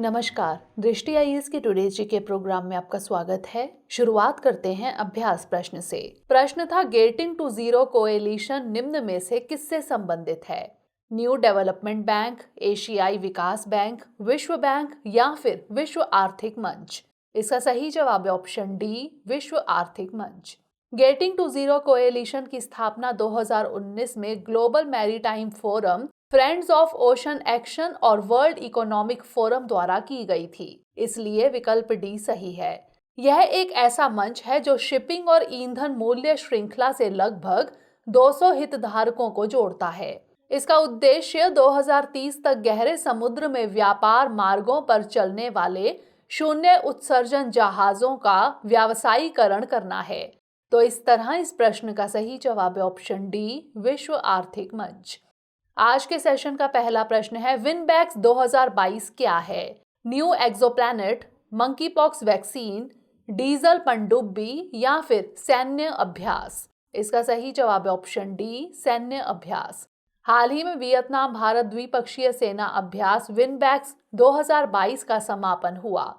नमस्कार, दृष्टि आईएएस के टुडे जीके प्रोग्राम में आपका स्वागत है। शुरुआत करते हैं अभ्यास प्रश्न से। प्रश्न था, गेटिंग टू जीरो कोएलिशन निम्न में से किससे संबंधित है? न्यू डेवलपमेंट बैंक, एशियाई विकास बैंक, विश्व बैंक या फिर विश्व आर्थिक मंच? इसका सही जवाब है ऑप्शन डी, विश्व आर्थिक मंच। गेटिंग टू जीरो कोएलिशन की स्थापना 2019 में global maritime forum, friends of ocean action और वर्ल्ड इकोनॉमिक फोरम द्वारा की गई थी, इसलिए विकल्प डी सही है। यह एक ऐसा मंच है जो शिपिंग और ईंधन मूल्य श्रृंखला से लगभग 200 हितधारकों को जोड़ता है। इसका उद्देश्य 2030 तक गहरे समुद्र में व्यापार मार्गों पर चलने वाले शून्य उत्सर्जन जहाजों का व्यावसायीकरण करना है। तो इस तरह इस प्रश्न का सही जवाब है ऑप्शन डी, विश्व आर्थिक मंच। आज के सेशन का पहला प्रश्न है, विनबैक्स 2022 क्या है? New exoplanet, monkey pox vaccine, diesel पनडुब्बी या फिर सैन्य अभ्यास? इसका सही जवाब है ऑप्शन डी, सैन्य अभ्यास। हाल ही में वियतनाम भारत द्विपक्षीय सेना अभ्यास विनबैक्स 2022 का समापन हुआ,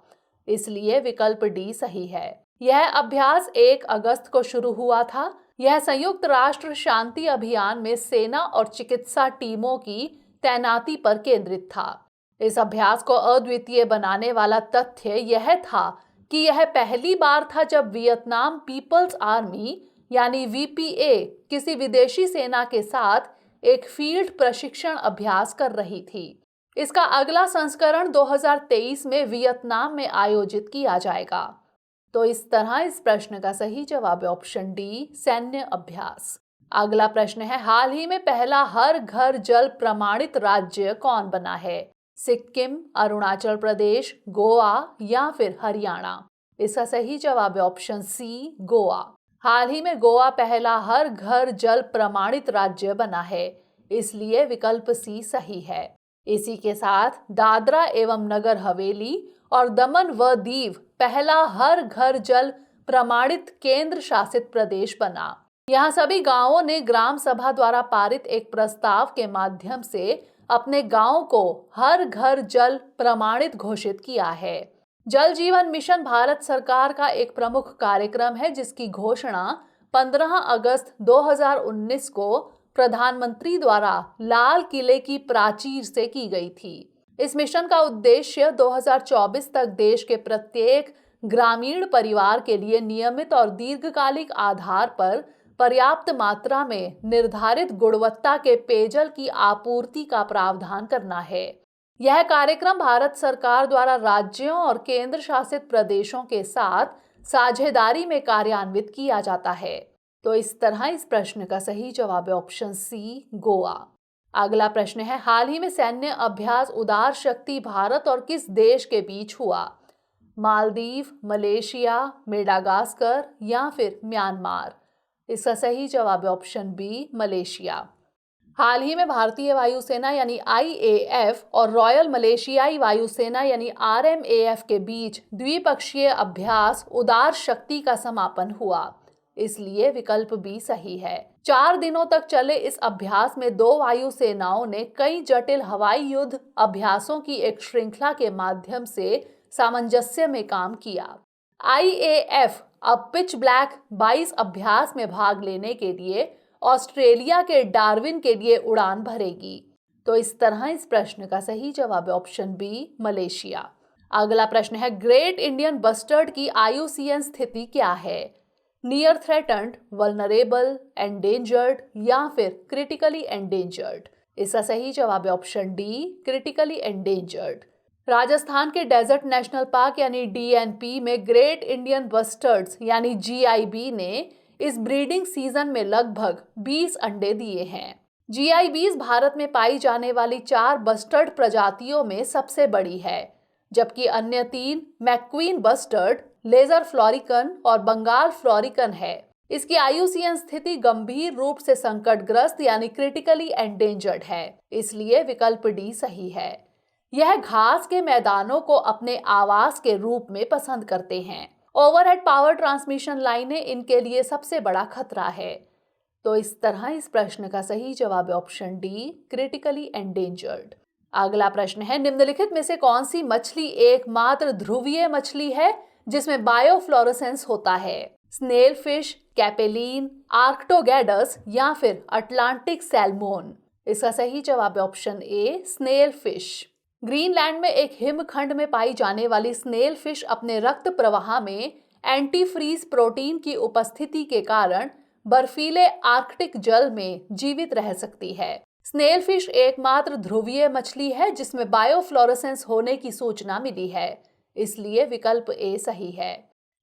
इसलिए विकल्प डी सही है। यह अभ्यास 1 अगस्त को शुरू हुआ था। यह संयुक्त राष्ट्र शांति अभियान में सेना और चिकित्सा टीमों की तैनाती पर केंद्रित था। इस अभ्यास को अद्वितीय बनाने वाला तथ्य यह था कि यह पहली बार था जब वियतनाम पीपल्स आर्मी यानी वीपीए किसी विदेशी सेना के साथ एक फील्ड प्रशिक्षण अभ्यास कर रही थी। इसका अगला संस्करण 2023 में वियतनाम में आयोजित किया जाएगा। तो इस तरह इस प्रश्न का सही जवाब है ऑप्शन डी, सैन्य अभ्यास। अगला प्रश्न है, हाल ही में पहला हर घर जल प्रमाणित राज्य कौन बना है? सिक्किम, अरुणाचल प्रदेश, गोवा या फिर हरियाणा? इसका सही जवाब है ऑप्शन सी, गोवा। हाल ही में गोवा पहला हर घर जल प्रमाणित राज्य बना है, इसलिए विकल्प सी सही है। इसी के साथ दादरा एवं नगर हवेली और दमन व दीव पहला हर घर जल प्रमाणित केंद्र शासित प्रदेश बना। यहाँ सभी गांवों ने ग्राम सभा द्वारा पारित एक प्रस्ताव के माध्यम से अपने गांव को हर घर जल प्रमाणित घोषित किया है। जल जीवन मिशन भारत सरकार का एक प्रमुख कार्यक्रम है, जिसकी घोषणा 15 अगस्त 2019 को प्रधानमंत्री द्वारा लाल किले की प्राचीर से की गई थी। इस मिशन का उद्देश्य 2024 तक देश के प्रत्येक ग्रामीण परिवार के लिए नियमित और दीर्घकालिक आधार पर पर्याप्त मात्रा में निर्धारित गुणवत्ता के पेयजल की आपूर्ति का प्रावधान करना है। यह कार्यक्रम भारत सरकार द्वारा राज्यों और केंद्र शासित प्रदेशों के साथ साझेदारी में कार्यान्वित किया जाता है। तो इस तरह इस प्रश्न का सही जवाब है ऑप्शन सी, गोवा। अगला प्रश्न है, हाल ही में सैन्य अभ्यास उदार शक्ति भारत और किस देश के बीच हुआ? मालदीव, मलेशिया, मेडागास्कर या फिर म्यांमार? इसका सही जवाब है ऑप्शन बी, मलेशिया। हाल ही में भारतीय वायुसेना यानी आईएएफ और रॉयल मलेशियाई वायुसेना यानी आरएमएएफ के बीच द्विपक्षीय अभ्यास उदार शक्ति का समापन हुआ, इसलिए विकल्प बी सही है। 4 दिनों तक चले इस अभ्यास में 2 वायुसेनाओं ने कई जटिल हवाई युद्ध अभ्यासों की एक श्रृंखला के माध्यम से सामंजस्य में काम किया। आईएएफ अब पिच ब्लैक 22 अभ्यास में भाग लेने के लिए ऑस्ट्रेलिया के डार्विन के लिए उड़ान भरेगी। तो इस तरह इस प्रश्न का सही जवाब है ऑप्शन बी, मलेशिया। अगला प्रश्न है, ग्रेट इंडियन बस्टर्ड की IUCN स्थिति क्या है? नियर थ्रेटन्ड, वल्नरेबल, एंडेंजर्ड या फिर क्रिटिकली एंडेंजर्ड? इसका सही जवाब है option D, critically endangered. Rajasthan के डेजर्ट नेशनल पार्क यानी DNP में ग्रेट इंडियन बस्टर्ड्स यानी GIB ने इस ब्रीडिंग सीजन में लगभग 20 अंडे दिए हैं। GIBs भारत में पाई जाने वाली 4 बस्टर्ड प्रजातियों में सबसे बड़ी है, जबकि अन्य 3 मैक्वीन बस्टर्ड, लेजर फ्लोरिकन और बंगाल फ्लोरिकन है। इसकी IUCN स्थिति गंभीर रूप से संकटग्रस्त यानी क्रिटिकली एंडेंजर्ड है, इसलिए विकल्प डी सही है। यह घास के मैदानों को अपने आवास के रूप में पसंद करते हैं। ओवरहेड पावर ट्रांसमिशन लाइनें इनके लिए सबसे बड़ा खतरा है। तो इस तरह इस प्रश्न का सही जवाब है ऑप्शन डी, क्रिटिकली एंडेंजर्ड। अगला प्रश्न है, निम्नलिखित में से कौन सी मछली एकमात्र ध्रुवीय मछली है जिसमें बायोफ्लोरोसेंस होता है? स्नेल फिश, कैपेलिन, आर्क्टोगैडस या फिर अटलांटिक सैल्मोन? इसका सही जवाब है option A, snail fish. Greenland में एक हिमखंड में पाई जाने वाली स्नेल फिश अपने रक्त प्रवाह में एंटीफ्रीज प्रोटीन की उपस्थिति के कारण बर्फीले आर्कटिक जल में जीवित रह सकती है। स्नेल फिश एकमात्र ध्रुवीय मछली है जिसमें बायोफ्लोरोसेंस होने की सूचना मिली है, इसलिए विकल्प ए सही है।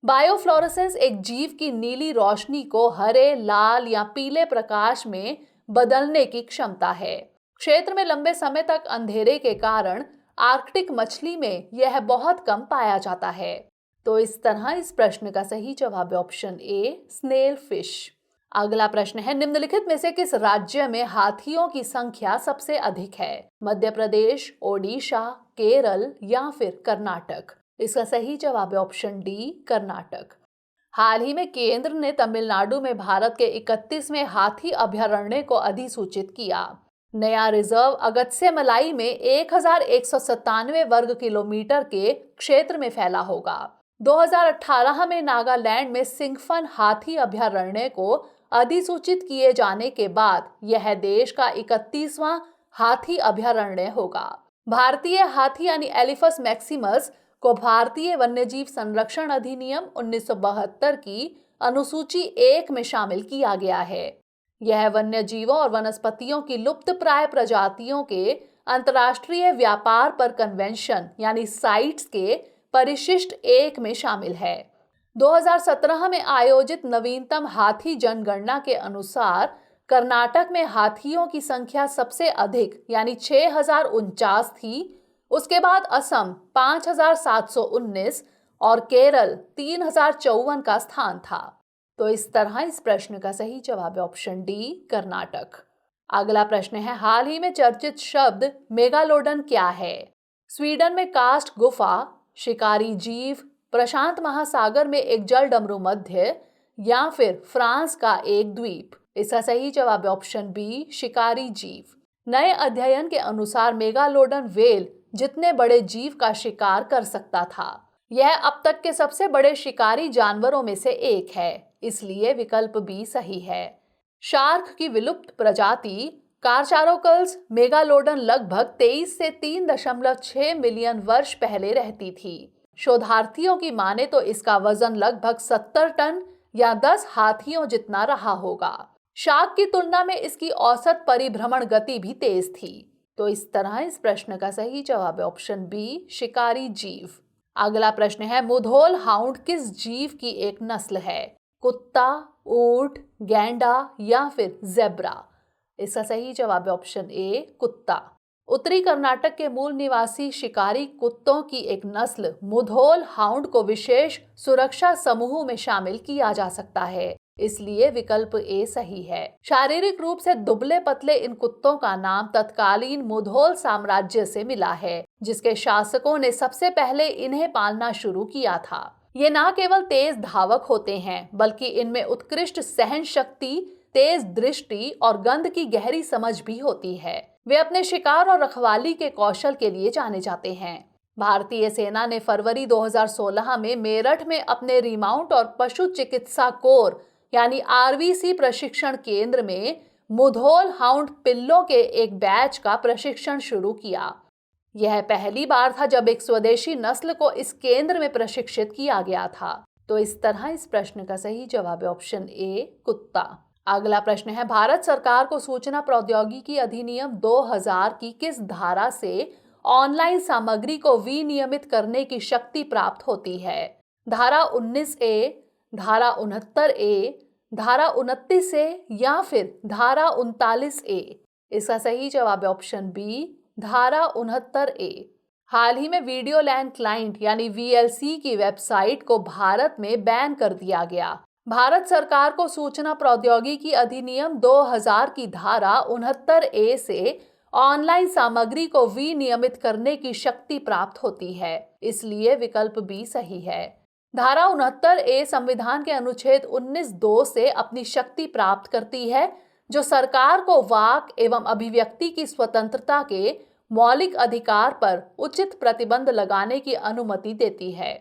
बायोफ्लोरोसेंस एक जीव की नीली रोशनी को हरे, लाल या पीले प्रकाश में बदलने की क्षमता है। क्षेत्र में लंबे समय तक अंधेरे के कारण आर्कटिक मछली में यह बहुत कम पाया जाता है। तो इस तरह इस प्रश्न का सही जवाब है ऑप्शन ए, स्नेल फिश। अगला प्रश्न है, निम्नलिखित में से किस राज्य में हाथियों की संख्या सबसे अधिक है? मध्य प्रदेश, ओडिशा, केरल या फिर कर्नाटक? इसका सही जवाब है ऑप्शन डी, कर्नाटक। हाल ही में केंद्र ने तमिलनाडु में भारत के 31वें हाथी अभयारण्य को अधिसूचित किया। नया रिजर्व अगस्त्यमलाई में 1197 वर्ग किलोमीटर के क्षेत्र में फैला होगा। 2018 में नागालैंड में सिंघफन हाथी अभयारण्य को अधिसूचित किए जाने के बाद यह देश का 31वां हाथी अभयारण्य होगा। भारतीय हाथी यानी एलिफस मैक्सिमस को भारतीय वन्यजीव संरक्षण अधिनियम 1972 की अनुसूची 1 में शामिल किया गया है। यह वन्यजीवों और वनस्पतियों की लुप्तप्राय प्रजातियों के अंतर्राष्ट्रीय व्यापार पर कन्वेंशन यानी साइट्स के परिशिष्ट 1 में शामिल है। 2017 में आयोजित नवीनतम हाथी जनगणना के अनुसार कर्नाटक में हाथियों की संख्या सबसे अधिक यानी 6049 थी। उसके बाद असम 5719 और केरल 3054 का स्थान था। तो इस तरह इस प्रश्न का सही जवाब है ऑप्शन डी, कर्नाटक। अगला प्रश्न है, हाल ही में चर्चित शब्द मेगालोडन क्या है? स्वीडन में कास्ट गुफा, शिकारी जीव, प्रशांत महासागर में एक जल डमरू मध्य या फिर फ्रांस का एक द्वीप? इसका सही जवाब है ऑप्शन बी, शिकारी जीव। नए अध्ययन के अनुसार मेगालोडन व्हेल जितने बड़े जीव का शिकार कर सकता था। यह अब तक के सबसे बड़े शिकारी जानवरों में से एक है, इसलिए विकल्प बी सही है। शार्क की विलुप्त प्रजाति कारचारोकल्स मेगालोडन लगभग 23 से 3.6 मिलियन वर्ष पहले रहती थी। शोधार्थियों की माने तो इसका वजन लगभग 70 टन या 10 हाथियों जितना रहा होगा। शार्क की तुलना में इसकी औसत परिभ्रमण गति भी तेज थी। तो इस तरह इस प्रश्न का सही जवाब है ऑप्शन बी, शिकारी जीव। अगला प्रश्न है, मुधोल हाउंड किस जीव की एक नस्ल है? कुत्ता, ऊंट, गैंडा या फिर जेब्रा? इसका सही जवाब है ऑप्शन ए, कुत्ता। उत्तरी कर्नाटक के मूल निवासी शिकारी कुत्तों की एक नस्ल मुधोल हाउंड को विशेष सुरक्षा समूह में शामिल किया जा सकता है, इसलिए विकल्प ए सही है। शारीरिक रूप से दुबले पतले इन कुत्तों का नाम तत्कालीन मुधोल साम्राज्य से मिला है, जिसके शासकों ने सबसे पहले इन्हें पालना शुरू किया था। ये न केवल तेज धावक होते हैं, बल्कि इनमें उत्कृष्ट सहन शक्ति, तेज दृष्टि और गंध की गहरी समझ भी होती है। वे अपने शिकार और रखवाली के कौशल के लिए जाने जाते हैं। भारतीय सेना ने फरवरी 2016 में मेरठ में अपने रिमाउंट और पशु चिकित्सा कोर यानी आरवीसी प्रशिक्षण केंद्र में मुधोल हाउंड पिल्लों के एक बैच का प्रशिक्षण शुरू किया। यह पहली बार था जब एक स्वदेशी नस्ल को इस केंद्र में प्रशिक्षित किया गया था। तो इस तरह इस प्रश्न का सही जवाब है ऑप्शन ए, कुत्ता। अगला प्रश्न है, भारत सरकार को सूचना प्रौद्योगिकी अधिनियम 2000 की किस धारा से ऑनलाइन सामग्री को विनियमित करने की शक्ति प्राप्त होती है? धारा 19A, धारा 69A, धारा 29A या फिर धारा 39A? इसका सही जवाब है ऑप्शन बी, धारा 69A। हाल ही में वीडियो लैन क्लाइंट यानी VLC की वेबसाइट को भारत में बैन कर दिया गया। भारत सरकार को सूचना प्रौद्योगिकी अधिनियम 2000 की धारा 69A से ऑनलाइन सामग्री को विनियमित करने की शक्ति प्राप्त होती है, इसलिए विकल्प बी सही है। धारा 69A संविधान के अनुच्छेद 19(2) से अपनी शक्ति प्राप्त करती है, जो सरकार को वाक एवं अभिव्यक्ति की स्वतंत्रता के मौलिक अधिकार पर उचित प्रतिबंध लगाने की अनुमति देती है।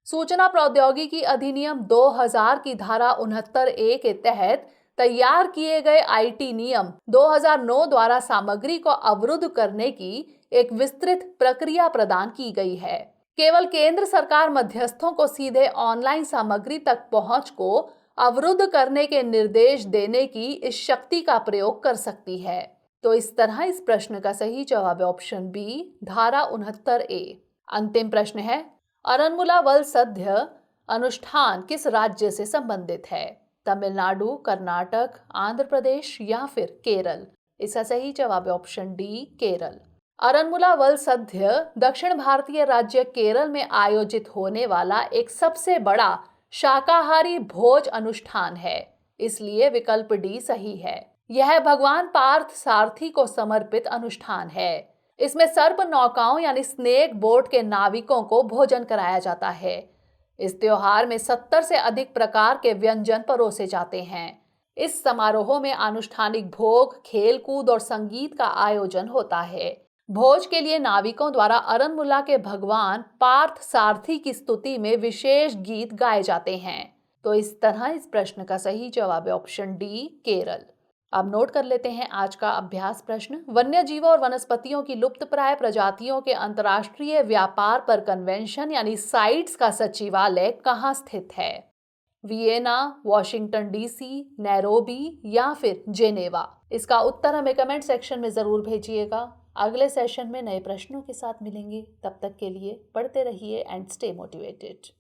सूचना प्रौद्योगिकी अधिनियम 2000 की धारा 69A के तहत तैयार किए गए आईटी नियम 2009 द्वारा सामग्री को अवरुद्ध करने की एक विस्तृत प्रक्रिया प्रदान की गई है। केवल केंद्र सरकार मध्यस्थों को सीधे ऑनलाइन सामग्री तक पहुंच को अवरुद्ध करने के निर्देश देने की इस शक्ति का प्रयोग कर सकती है। तो इस तरह इस प्रश्न का सही जवाब है ऑप्शन बी, धारा 69A। अंतिम प्रश्न है, अरनमुला वलसद्य अनुष्ठान किस राज्य से संबंधित है? तमिलनाडु, कर्नाटक, आंध्र प्रदेश या फिर केरल? इसका सही जवाब है ऑप्शन डी, केरल। अरनमुला वलसद्य दक्षिण भारतीय राज्य केरल में आयोजित होने वाला एक सबसे बड़ा शाकाहारी भोज अनुष्ठान है, इसलिए विकल्प डी सही है। यह भगवान पार्थ सारथी को समर्पित अनुष्ठान है। इसमें सर्प नौकाओं यानी स्नेक बोट के नाविकों को भोजन कराया जाता है। इस त्योहार में 70 से अधिक प्रकार के व्यंजन परोसे जाते हैं। इस समारोह में अनुष्ठानिक भोग, खेलकूद और संगीत का आयोजन होता है। भोज के लिए नाविकों द्वारा अरनमुला के भगवान पार्थ सारथी की स्तुति में विशेष गीत गाए जाते हैं। तो इस तरह इस प्रश्न का सही जवाब है ऑप्शन डी, केरल। अब नोट कर लेते हैं आज का अभ्यास प्रश्न। वन्य जीवों और वनस्पतियों की लुप्तप्राय प्रजातियों के अंतर्राष्ट्रीय व्यापार पर कन्वेंशन यानी साइट्स का सचिवालय कहाँ स्थित है? वियना, वॉशिंगटन डीसी, नैरोबी या फिर जेनेवा? इसका उत्तर हमें कमेंट सेक्शन में जरूर भेजिएगा। अगले सेशन में नए प्रश्नों के साथ मिलेंगे। तब तक के लिए पढ़ते रहिए एंड स्टे मोटिवेटेड।